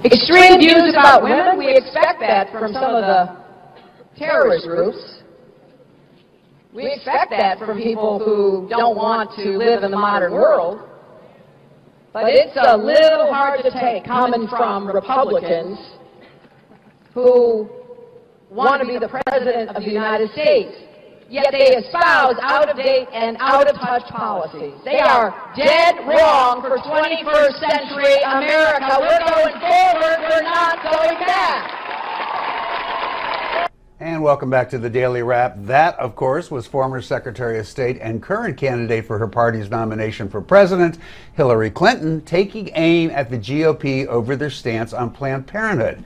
extreme views about women. We expect that from some of the terrorist groups. We expect that from people who don't want to live in the modern world. But it's a little hard to take coming from Republicans who want to be the President of the United States, yet they espouse out-of-date and out-of-touch policies. They are dead wrong for 21st century America. We're going forward, we're not going back. And welcome back to the Daily Wrap. That, of course, was former Secretary of State and current candidate for her party's nomination for president, Hillary Clinton, taking aim at the GOP over their stance on Planned Parenthood.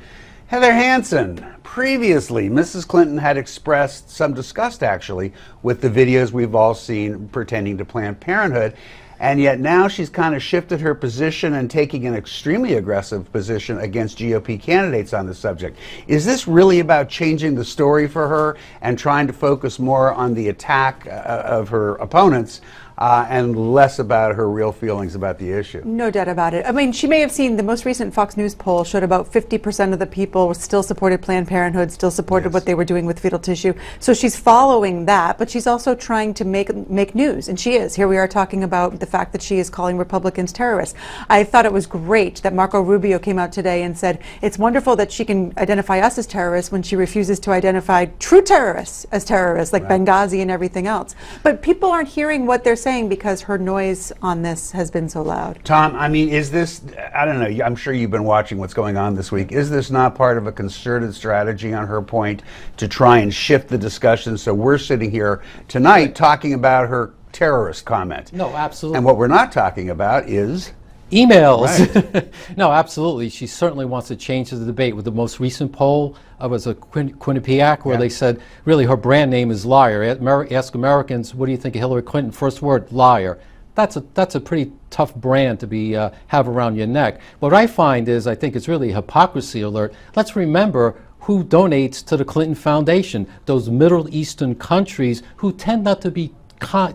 Heather Hansen. Previously, Mrs. Clinton had expressed some disgust, actually, with the videos we've all seen pertaining to Planned Parenthood. And yet now she's kind of shifted her position and taking an extremely aggressive position against GOP candidates on the subject. Is this really about changing the story for her and trying to focus more on the attack of her opponents and less about her real feelings about the issue? No doubt about it. I mean, she may have seen the most recent Fox News poll showed about 50% of the people still supported Planned Parenthood, still supported what they were doing with fetal tissue. So she's following that, but she's also trying to make news, and she is. Here we are talking about the fact that she is calling Republicans terrorists. I thought it was great that Marco Rubio came out today and said it's wonderful that she can identify us as terrorists when she refuses to identify true terrorists as terrorists, like Benghazi and everything else. But people aren't hearing what they're saying because her noise on this has been so loud. Tom, I mean, is this, I don't know, I'm sure you've been watching what's going on this week. Is this not part of a concerted strategy on her point to try and shift the discussion so we're sitting here tonight talking about her terrorist comment? No, absolutely. And what we're not talking about is emails. Right. No, absolutely. She certainly wants to change the debate. With the most recent poll, was a Quinnipiac, where they said, really, her brand name is liar. Ask Americans, what do you think of Hillary Clinton? First word, liar. That's a pretty tough brand to be have around your neck. What I find is, I think it's really a hypocrisy alert. Let's remember who donates to the Clinton Foundation, those Middle Eastern countries who tend not to be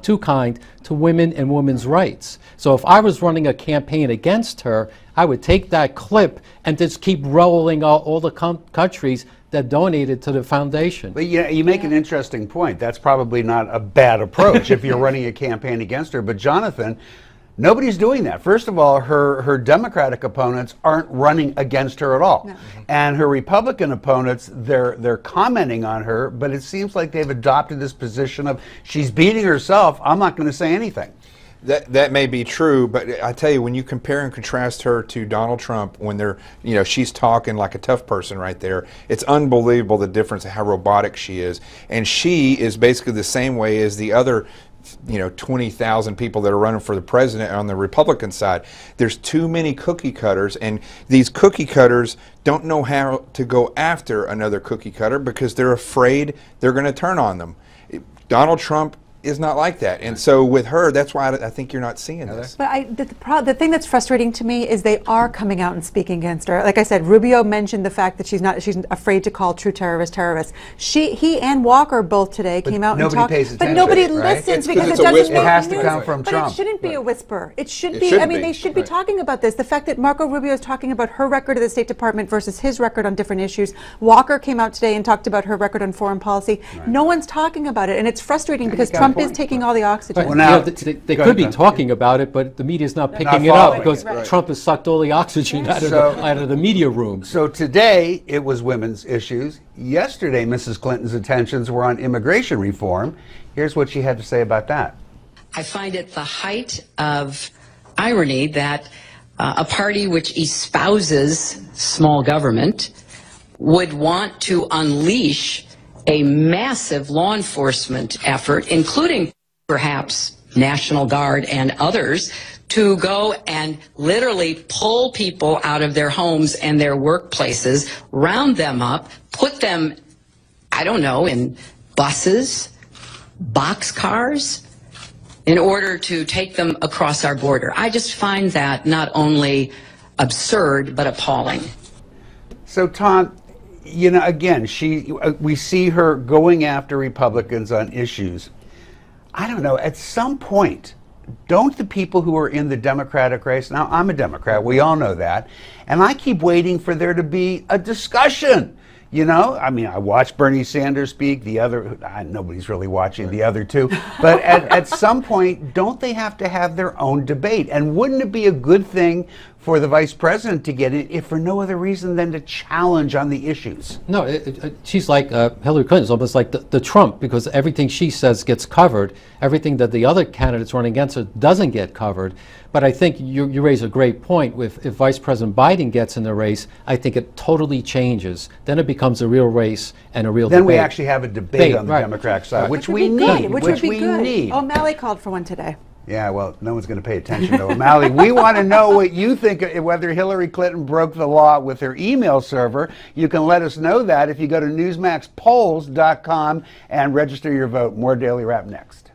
too kind to women and women's rights. So if I was running a campaign against her, I would take that clip and just keep rolling out all the countries that donated to the foundation. But you make an interesting point. That's probably not a bad approach if you're running a campaign against her. But Jonathan, nobody's doing that. First of all, her Democratic opponents aren't running against her at all. No. And her Republican opponents, they're commenting on her, but it seems like they've adopted this position of she's beating herself, I'm not going to say anything. That may be true, but I tell you, when you compare and contrast her to Donald Trump, when they're, she's talking like a tough person right there, it's unbelievable the difference of how robotic she is. And she is basically the same way as the other 20,000 people that are running for the president on the Republican side. There's too many cookie cutters, and these cookie cutters don't know how to go after another cookie cutter because they're afraid they're going to turn on them. Donald Trump is not like that, and so with her, that's why I think you're not seeing this. But the thing that's frustrating to me is they are coming out and speaking against her. Like I said, Rubio mentioned the fact that she's afraid to call true terrorists terrorists. He and Walker both today came out and talked, pays but nobody listens because it doesn't make It has news. to come from Trump. But it shouldn't be a whisper. It should be. I mean, they should be talking about this. The fact that Marco Rubio is talking about her record of the State Department versus his record on different issues. Walker came out today and talked about her record on foreign policy. No one's talking about it, and it's frustrating because Trump is taking all the oxygen. Well, now, they could be talking about it, but the media's not picking it up because Trump has sucked all the oxygen out of the media room. So today it was women's issues. Yesterday, Mrs. Clinton's attentions were on immigration reform. Here's what she had to say about that. I find it the height of irony that a party which espouses small government would want to unleash a massive law enforcement effort, including perhaps National Guard and others, to go and literally pull people out of their homes and their workplaces, round them up, put them, I don't know, in buses, boxcars, in order to take them across our border. I just find that not only absurd, but appalling. So, Tom, again, we see her going after Republicans on issues. I don't know, at some point, don't the people who are in the Democratic race, now I'm a Democrat, we all know that, and I keep waiting for there to be a discussion. You know, I mean, I watched Bernie Sanders speak, the other, nobody's really watching the other two, but at some point, don't they have to have their own debate? And wouldn't it be a good thing for the vice president to get it, if for no other reason than to challenge on the issues? No, she's like Hillary Clinton's almost like the Trump, because everything she says gets covered. Everything that the other candidates running against her doesn't get covered. But I think you raise a great point. If Vice President Biden gets in the race, I think it totally changes. Then it becomes a real race and a real debate. Then we actually have a debate on the right. Democratic side, which would we be good, need. Which would be good. O'Malley called for one today. Yeah, well, no one's going to pay attention to O'Malley. We want to know what you think, whether Hillary Clinton broke the law with her email server. You can let us know that if you go to newsmaxpolls.com and register your vote. More Daily Wrap next.